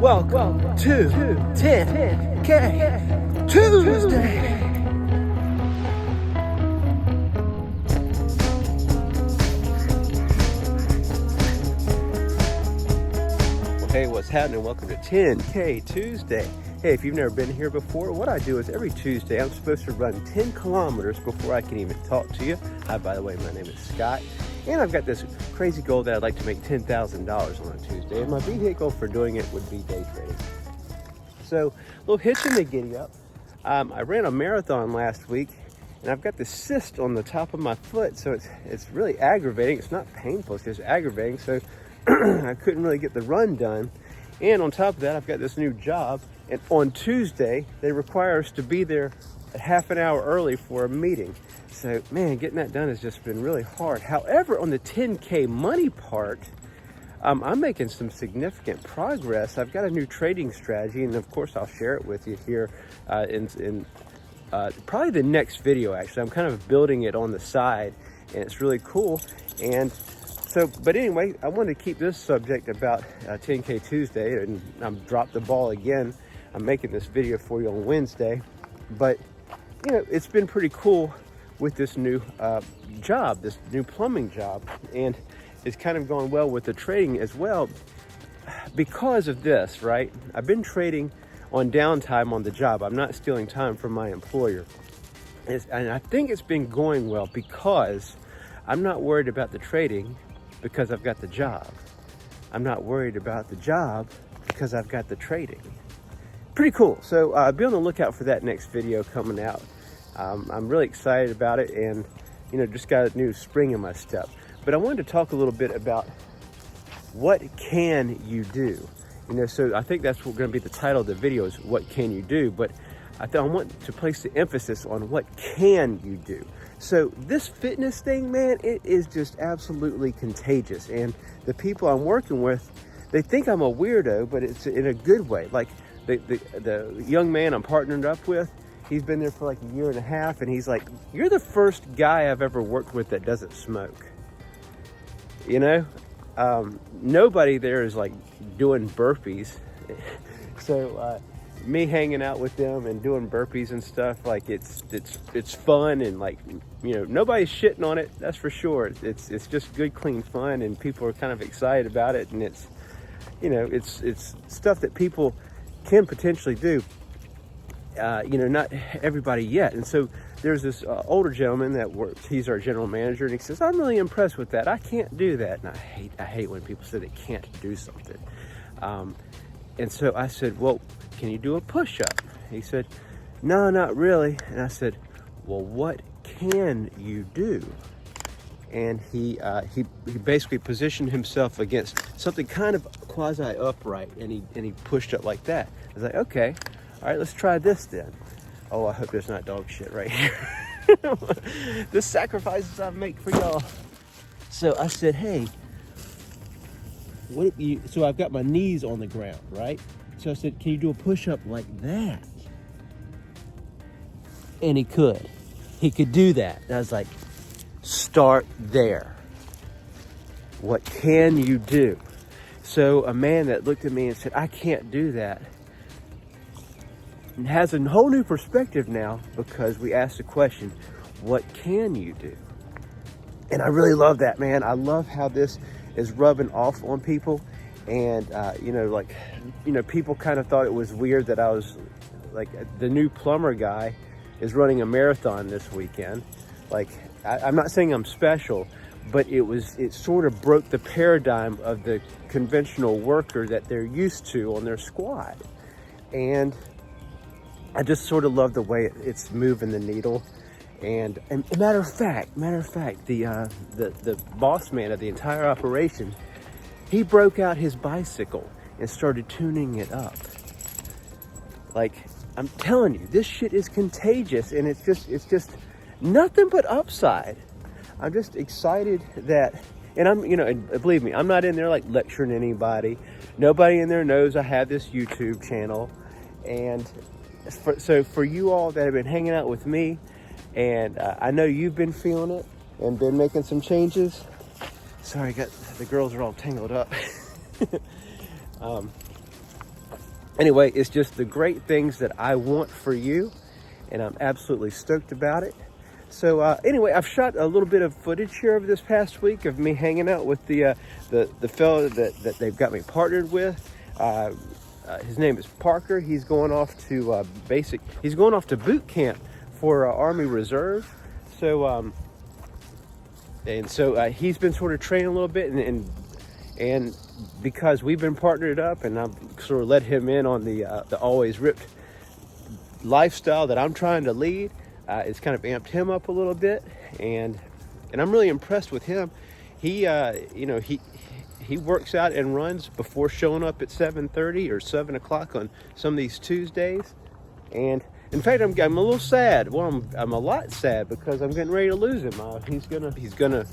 Welcome to 10K Tuesday. Hey, what's happening? Welcome to 10K Tuesday. Hey, if you've never been here before, what I do is every Tuesday I'm supposed to run 10 kilometers before I can even talk to you. Hi, by the way, my name is Scott, and I've got this crazy goal that I'd like to make $10,000 on a Tuesday, and my vehicle for doing it would be day trading. So, a little hitch in the giddy up. I ran a marathon last week, and I've got this cyst on the top of my foot, so it's really aggravating. It's not painful, it's just aggravating, so I couldn't really get the run done. And on top of that, I've got this new job, and on Tuesday, they require us to be there a half an hour early for a meeting. So, man, getting that done has just been really hard. However, on the 10K money part, I'm making some significant progress. I've got a new trading strategy, and of course, I'll share it with you here in probably the next video, actually. I'm kind of building it on the side, and it's really cool. And so, but anyway, I wanted to keep this subject about 10K Tuesday, and I've dropped the ball again. I'm making this video for you on Wednesday, but you know, it's been pretty cool with this new job, this new plumbing job, and it's kind of going well with the trading as well because of this, right? I've been trading on downtime on the job. I'm not stealing time from my employer. And I think it's been going well because I'm not worried about the trading because I've got the job. I'm not worried about the job because I've got the trading. Pretty cool. So be on the lookout for that next video coming out. I'm really excited about it, and you know, just got a new spring in my step. But I wanted to talk a little bit about what can you do. You know, so I think that's going to be the title of the video, is what can you do. But I want to place the emphasis on what can you do. So this fitness thing, man, it is just absolutely contagious. And the people I'm working with, they think I'm a weirdo, but it's in a good way. Like the young man I'm partnered up with, he's been there for like a year and a half, and he's like, "You're the first guy I've ever worked with that doesn't smoke." You know, nobody there is like doing burpees. So me hanging out with them and doing burpees and stuff, like it's fun, and like, you know, nobody's shitting on it, that's for sure. It's just good, clean fun, and people are kind of excited about it, and it's, you know, it's stuff that people can potentially do. You know, not everybody yet. And so there's this older gentleman that works, he's our general manager, and he says, "I'm really impressed with that. I can't do that." And I hate when people say they can't do something. And so I said, "Well, can you do a push-up?" He said, "No, not really." And I said, "Well, what can you do?" And he basically positioned himself against something kind of quasi upright, and he pushed up like that. I was like, "Okay, all right, let's try this then." Oh, I hope there's not dog shit right here. The sacrifices I make for y'all. So I said, "Hey, so I've got my knees on the ground, right? So I said, "Can you do a push-up like that?" And he could do that. And I was like, start there. What can you do? So a man that looked at me and said, "I can't do that," and has a whole new perspective now, because we asked the question, what can you do? And I really love that, man. I love how this is rubbing off on people. And you know, like, you know, people kind of thought it was weird that I was like, the new plumber guy is running a marathon this weekend. Like, I'm not saying I'm special, but it sort of broke the paradigm of the conventional worker that they're used to on their squad. And I just sort of love the way it's moving the needle. And matter of fact, the boss man of the entire operation, he broke out his bicycle and started tuning it up. Like, I'm telling you, this shit is contagious, and it's just nothing but upside. I'm just excited that, and I'm, you know, and believe me, I'm not in there like lecturing anybody. Nobody in there knows I have this YouTube channel. And so for you all that have been hanging out with me, and I know you've been feeling it and been making some changes. Sorry, the girls are all tangled up. anyway, it's just the great things that I want for you, and I'm absolutely stoked about it. So anyway, I've shot a little bit of footage here over this past week of me hanging out with the fellow that they've got me partnered with. His name is Parker. He's going off to he's going off to boot camp for Army Reserve. So he's been sort of training a little bit, and because we've been partnered up, and I've sort of let him in on the always ripped lifestyle that I'm trying to lead. It's kind of amped him up a little bit, and I'm really impressed with him. He works out and runs before showing up at 7:30 or 7 o'clock on some of these Tuesdays. And in fact, I'm a little sad. Well, I'm a lot sad because I'm getting ready to lose him. He's gonna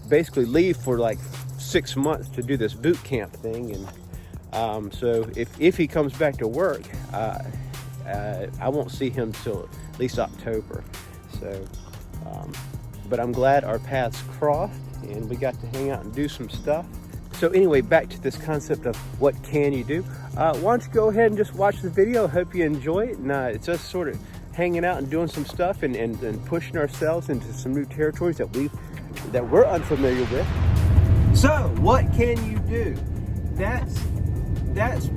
basically leave for like 6 months to do this boot camp thing, and so if he comes back to work, I won't see him till at least October. So, but I'm glad our paths crossed and we got to hang out and do some stuff. So anyway, back to this concept of what can you do. Why don't you go ahead and just watch the video. Hope you enjoy it. And it's us sort of hanging out and doing some stuff and pushing ourselves into some new territories that we're unfamiliar with. So what can you do? That's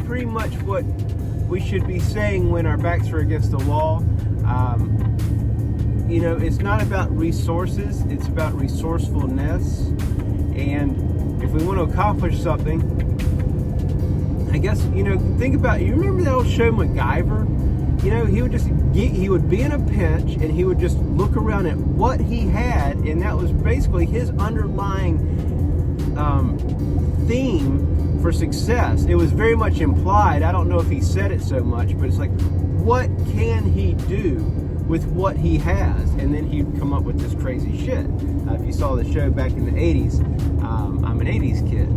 pretty much what we should be saying when our backs are against the wall. It's not about resources, it's about resourcefulness. And if we want to accomplish something, I guess, think about, you remember that old show MacGyver? He would be in a pinch and he would just look around at what he had, and that was basically his underlying theme for success. It was very much implied. I don't know if he said it so much, but it's like, what can he do with what he has? And then he'd come up with this crazy shit. If you saw the show back in the 80s, I'm an 80s kid.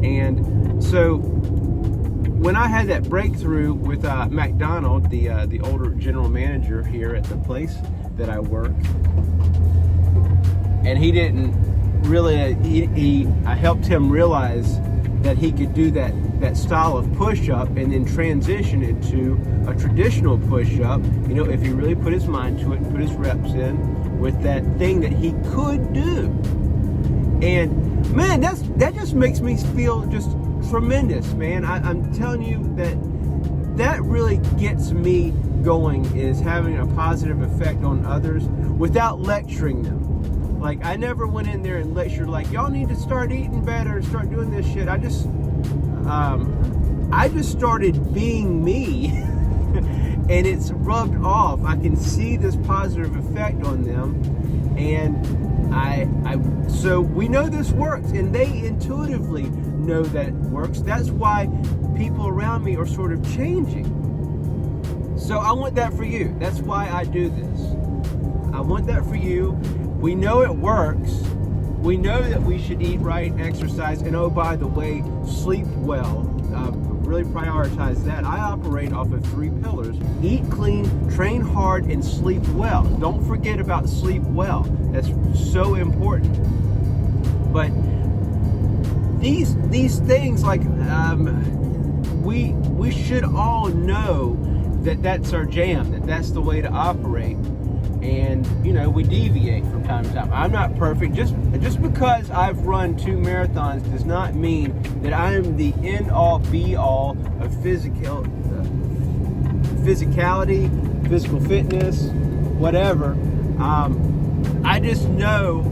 And so when I had that breakthrough with McDonald, the older general manager here at the place that I work, and he didn't really, I helped him realize that he could do that style of push-up and then transition into a traditional push-up, if he really put his mind to it and put his reps in with that thing that he could do. And man, that just makes me feel just tremendous, man. I'm telling you that really gets me going, is having a positive effect on others without lecturing them. Like, I never went in there and lectured like, y'all need to start eating better, start doing this shit. I just started being me and it's rubbed off. I can see this positive effect on them, and so we know this works, and they intuitively know that it works. That's why people around me are sort of changing. So I want that for you. That's why I do this. I want that for you. We know it works. We know that we should eat right, exercise, and oh, by the way, sleep well. Really prioritize that. I operate off of 3 pillars: eat clean, train hard, and sleep well. Don't forget about sleep well. That's so important. But these things, like, we should all know that that's our jam, that's the way to operate. And we deviate from time to time. I'm not perfect. Just because I've run 2 marathons does not mean that I am the end-all, be-all of physicality, physical fitness, whatever. I just know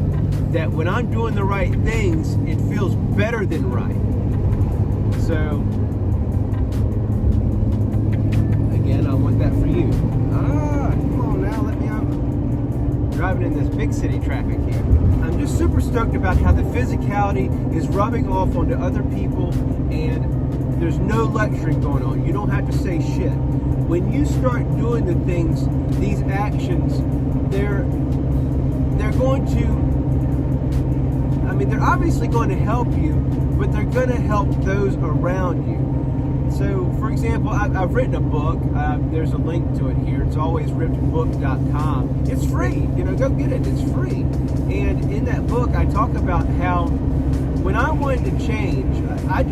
that when I'm doing the right things, it feels better than right. So again, I want that for you. Come on now, let me out. Driving in this big city traffic here. I'm just super stoked about how the physicality is rubbing off onto other people, and there's no lecturing going on. You don't have to say shit. When you start doing the things, these actions, they're going to, they're obviously going to help you, but they're going to help those around you. So, for example, I've written a book. There's a link to it here. It's alwaysrippedbook.com. It's free. Go get it. It's free. And in that book, I talk about how when I wanted to change, I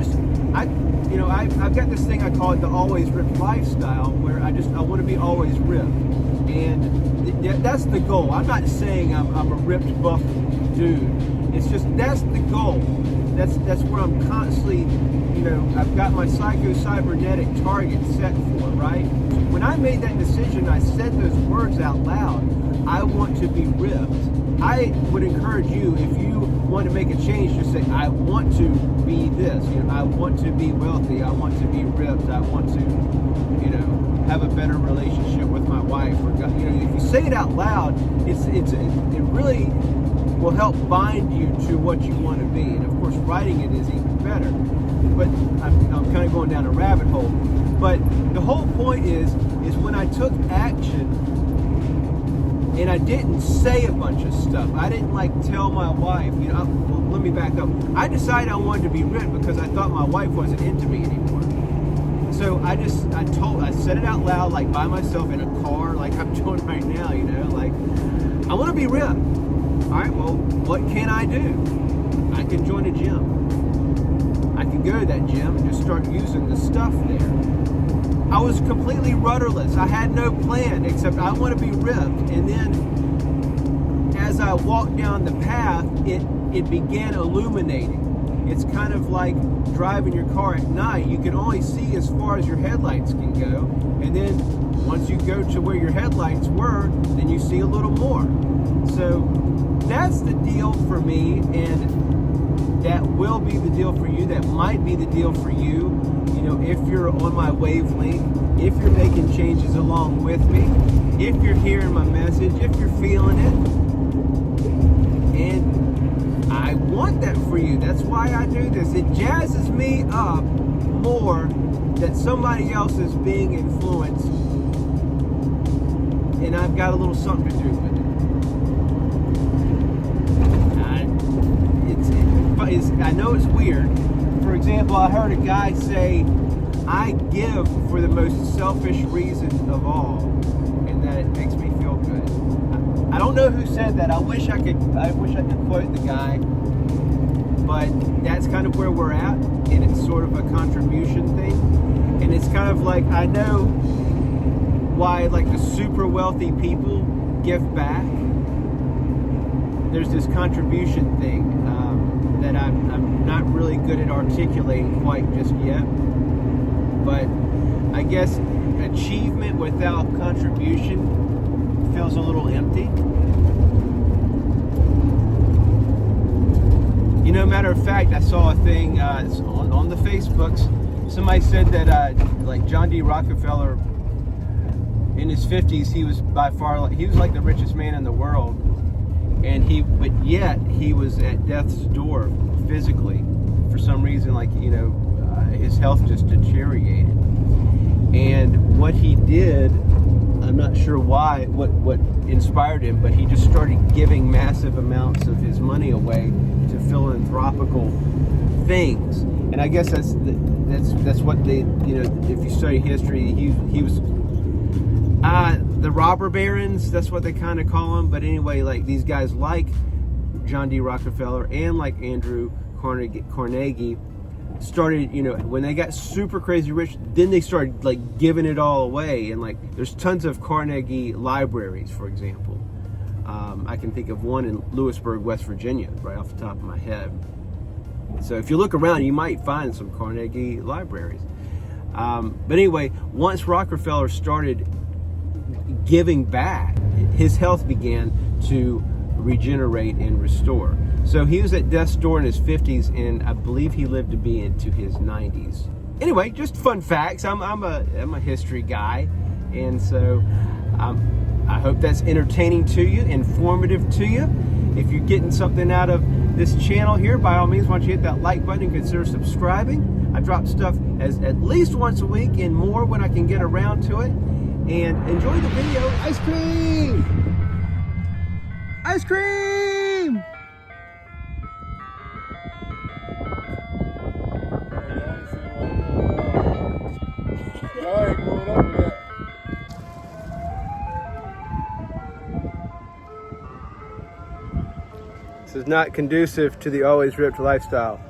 I've got this thing I call it the always ripped lifestyle, where I want to be always ripped, and that's the goal. I'm not saying I'm a ripped, buff dude. It's just that's the goal. That's where I'm constantly, I've got my psycho-cybernetic target set for, right? When I made that decision, I said those words out loud. I want to be ripped. I would encourage you, if you want to make a change, just say, I want to be this. I want to be wealthy. I want to be ripped. I want to, have a better relationship with my wife. Or if you say it out loud, it really will help bind you to what you want to be. And of course, writing it is even better. But I'm kind of going down a rabbit hole. But the whole point is when I took action, and I didn't say a bunch of stuff. I didn't tell my wife, well, let me back up. I decided I wanted to be ripped because I thought my wife wasn't into me anymore. So I said it out loud, by myself in a car, like I'm doing right now, I want to be ripped. All right, well, what can I do? I can join a gym. I can go to that gym and just start using the stuff there. I was completely rudderless. I had no plan except I want to be ripped. And then as I walked down the path, it began illuminating. It's kind of like driving your car at night. You can only see as far as your headlights can go. And then once you go to where your headlights were, then you see a little more. So that's the deal for me, and that will be the deal for you. That might be the deal for you. If you're on my wavelength, if you're making changes along with me, if you're hearing my message, if you're feeling it. And I want that for you. That's why I do this. It jazzes me up more that somebody else is being influenced, and I've got a little something to do with it. I know it's weird. For example, I heard a guy say, I give for the most selfish reason of all, and that it makes me feel good. I don't know who said that. I wish I could quote the guy, but that's kind of where we're at, and it's sort of a contribution thing. And it's kind of like, I know why the super wealthy people give back. There's this contribution thing that I'm not really good at articulating quite just yet. But I guess achievement without contribution feels a little empty. Matter of fact, I saw a thing on the Facebooks. Somebody said that John D. Rockefeller in his 50s, he was by far he was the richest man in the world. But yet he was at death's door physically for some reason. His health just deteriorated. And what he did, I'm not sure why, what inspired him, but he just started giving massive amounts of his money away to philanthropical things. And I guess that's what they, if you study history, he was the robber barons, that's what they kind of call them. But anyway, these guys like John D. Rockefeller and Andrew Carnegie started, when they got super crazy rich, then they started giving it all away. And there's tons of Carnegie libraries, for example. I can think of one in Lewisburg, West Virginia, right off the top of my head. So if you look around, you might find some Carnegie libraries. But anyway, once Rockefeller started giving back, his health began to regenerate and restore. So he was at death's door in his 50s, and I believe he lived to be into his 90s. Anyway, just fun facts. I'm a history guy, and so I hope that's entertaining to you, informative to you. If you're getting something out of this channel here, by all means, why don't you hit that like button and consider subscribing. I drop stuff at least once a week and more when I can get around to it. And enjoy the video. Ice cream! Ice cream! This is not conducive to the always ripped lifestyle.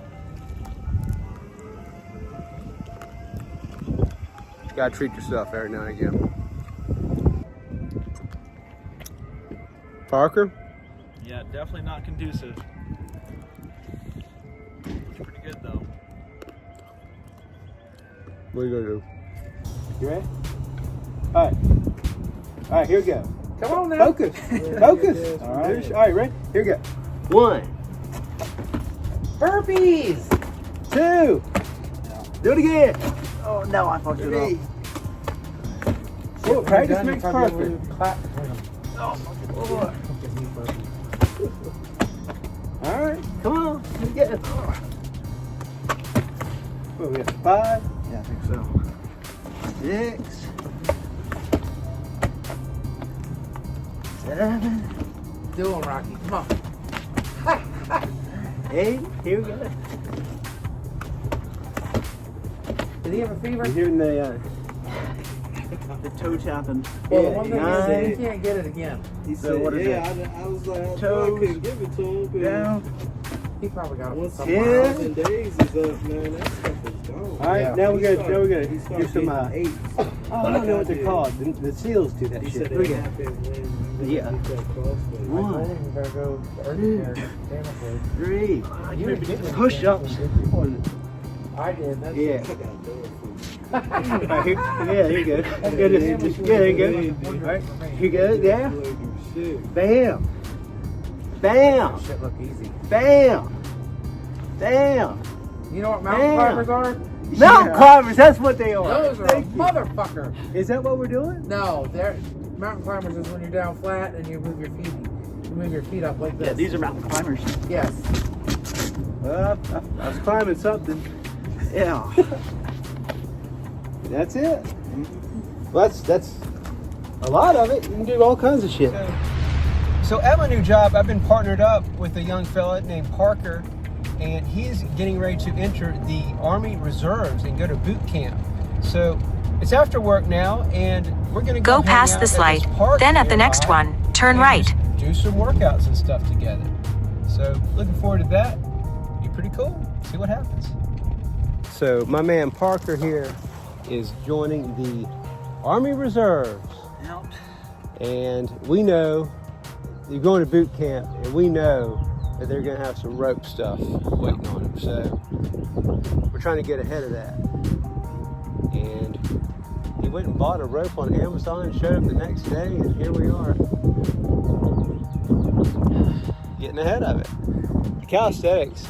Gotta treat yourself every now and again. Parker? Yeah, definitely not conducive. Looks pretty good though. What are you gonna do? You ready? Alright. Alright, here we go. Come on now. Focus. Focus. Alright. Alright, ready? Here we go. 1. Burpees. 2. Do it again. Oh no, I fucked it up. 3. Well, practice makes perfect. Alright, come on. Let's get it. Well, we have 5. Yeah, I think so. 6. 7. Do them, Rocky. Come on. 8. Here we go. Did he have a fever? We're hearing the toe tapping. Well, yeah, the one thing is, he can't get it again. He So said, what is yeah, it? I was like, I Toes couldn't give it to him. down. He probably got it. Once somewhere 10. else. 10 days is up, man. That stuff is gone. All right, Yeah. now we're gonna do some. 8. I don't know what they're called. The seals do that He shit. said Look it at happened when Yeah. I told him we better go urgent care. Damn it, 3. you were getting it. push-ups. I did. That's Yeah. I got door Right, here, yeah, there you go. Yeah, there you go. All right, here you go. Yeah. Shit. Bam. Bam. Shit look easy. Bam. Bam. You know what mountain Damn. climbers are? Mountain climbers. That's what they are. Those are a Thank you. motherfucker. Is that what we're doing? No, they're mountain climbers is when you're down flat and you move your feet. You move your feet up like this. Yeah, these are mountain climbers. Yes. Well, I was climbing something. Yeah. That's it. Well, that's a lot of it. You can do all kinds of shit. So at my new job, I've been partnered up with a young fella named Parker, and he's getting ready to enter the Army Reserves and go to boot camp. So it's after work now, and we're going to Go hang past out this at light, park then at the next nearby one, turn and right. just do some workouts and stuff together. So looking forward to that. Be pretty cool. See what happens. So my man Parker here is joining the Army Reserves. Yep. And we know you're going to boot camp, and we know that they're going to have some rope stuff waiting on them. So we're trying to get ahead of that. And he went and bought a rope on Amazon and showed up the next day, and here we are, getting ahead of it. Calisthenics,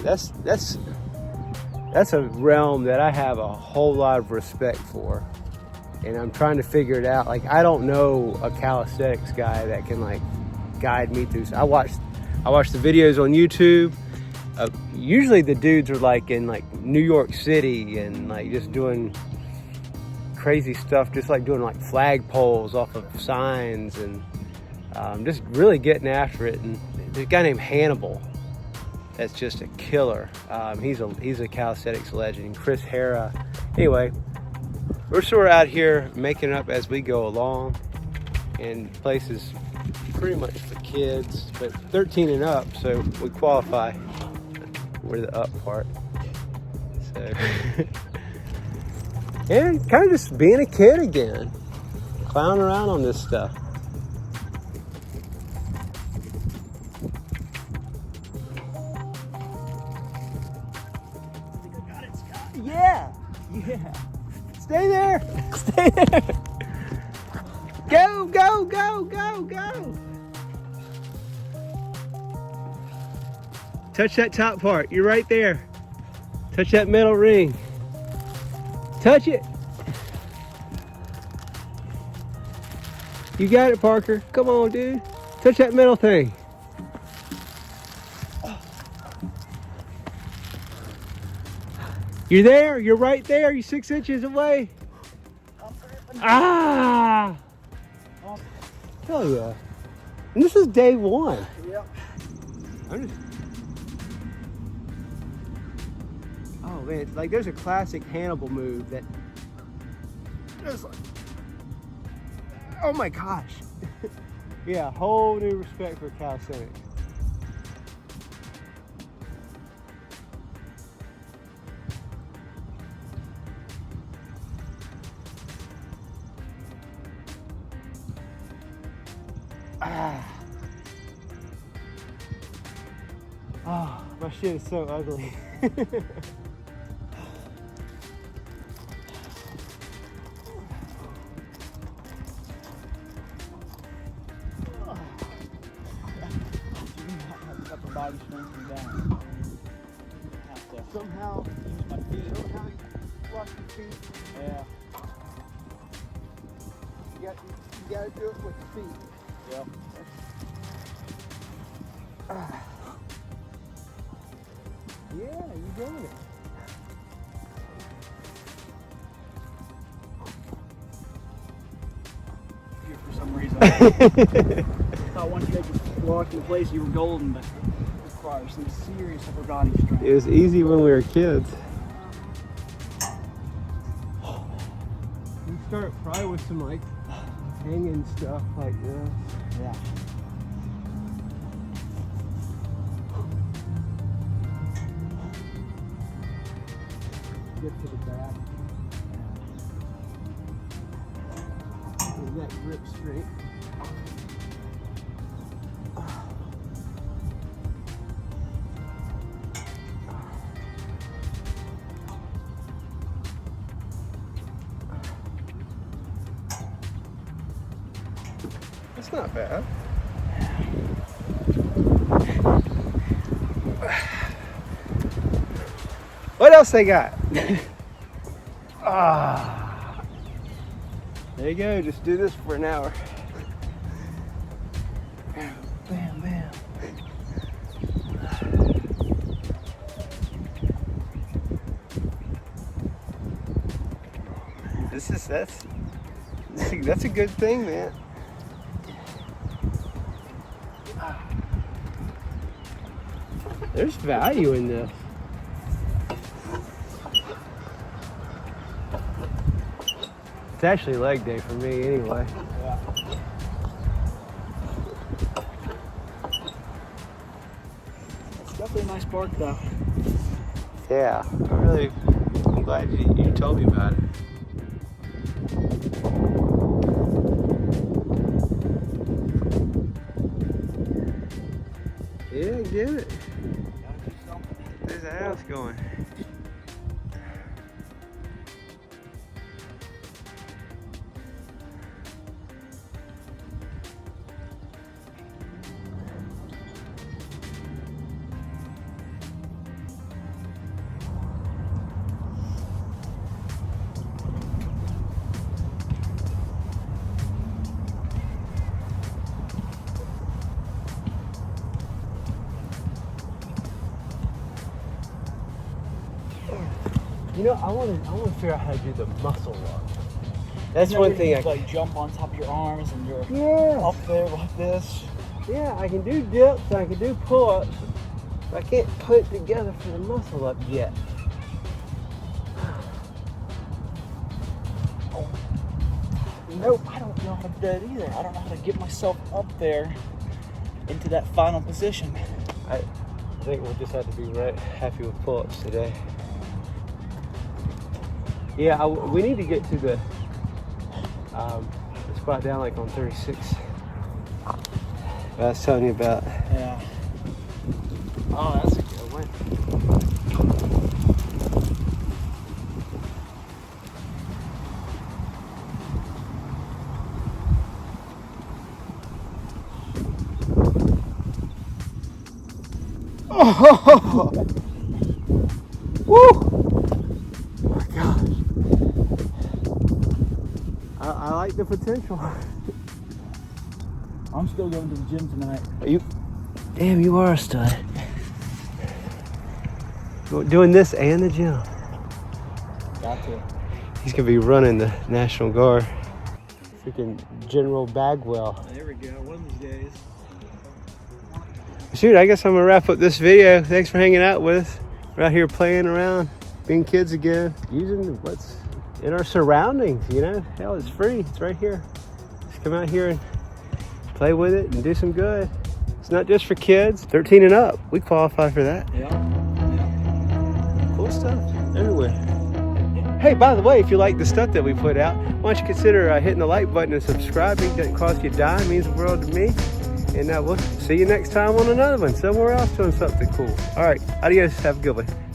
that's a realm that I have a whole lot of respect for, and I'm trying to figure it out. Like, I don't know a calisthenics guy that can like guide me through. So I watched the videos on YouTube. Usually the dudes are like in like New York City and like just doing crazy stuff, just like doing like flag poles off of signs and just really getting after it. And there's a guy named Hannibal that's just a killer. He's a calisthenics legend. Chris Hera. Anyway, we're sort of out here making it up as we go along, and places pretty much for kids, but 13 and up, so we qualify. We're the up part. So, and kind of just being a kid again, clowning around on this stuff. Yeah, yeah. Stay there. Stay there. Go, go, go, go, go. Touch that top part. You're right there. Touch that metal ring. Touch it. You got it, Parker. Come on, dude. Touch that metal thing. You're there. You're right there. You're 6 inches away. Ah! Hell yeah. And this is day one. Yep. Oh man, like there's a classic Hannibal move that just like, oh my gosh. Yeah, whole new respect for calisthenics. Oh, my shit is so ugly. Upper body strength and down. Have to somehow use my feet. Somehow wash your feet. Yeah. You gotta do it with your feet. Yeah. Yeah, you're doing it. Here for some reason. I thought once you had your walk in place, you were golden, but it requires some serious upper body strength. It was easy when we were kids. You start probably with some like hanging stuff like this. Yeah. Get to the back. Get that grip straight. It's not bad. What else they got? There you go. Just do this for an hour. Bam, bam. That's a good thing, man. There's value in this. It's actually leg day for me anyway. Yeah. It's definitely a nice park though. Yeah, I'm glad you told me about it. Yeah, get it. There's the house going. You know, I want to figure out how to do the muscle up. That's one thing I like jump on top of your arms and you're Yeah. up there like this. Yeah, I can do dips, I can do pull-ups, but I can't put it together for the muscle up yet. Nope, I don't know how to do that either. I don't know how to get myself up there into that final position. I think we'll just have to be right happy with pull-ups today. Yeah, we need to get to the spot down like on 36. I was telling you about. Yeah. Oh, that's a good one. Oh! Woo! Oh my gosh. I like the potential. I'm still going to the gym tonight. Are you? Damn, you are a stud. Doing this and the gym. Got to. He's gonna be running the National Guard. Freaking General Bagwell. There we go. One of these days. Shoot, I guess I'm gonna wrap up this video. Thanks for hanging out with us. We're out here playing around, being kids again, using what's in our surroundings, you know? Hell, it's free, it's right here. Just come out here and play with it and do some good. It's not just for kids, 13 and up. We qualify for that. Yeah. Cool stuff everywhere. Hey, by the way, if you like the stuff that we put out, why don't you consider hitting the like button and subscribing? Doesn't cost you a dime, it means the world to me. And we'll see you next time on another one, somewhere else doing something cool. All right, adios, have a good one.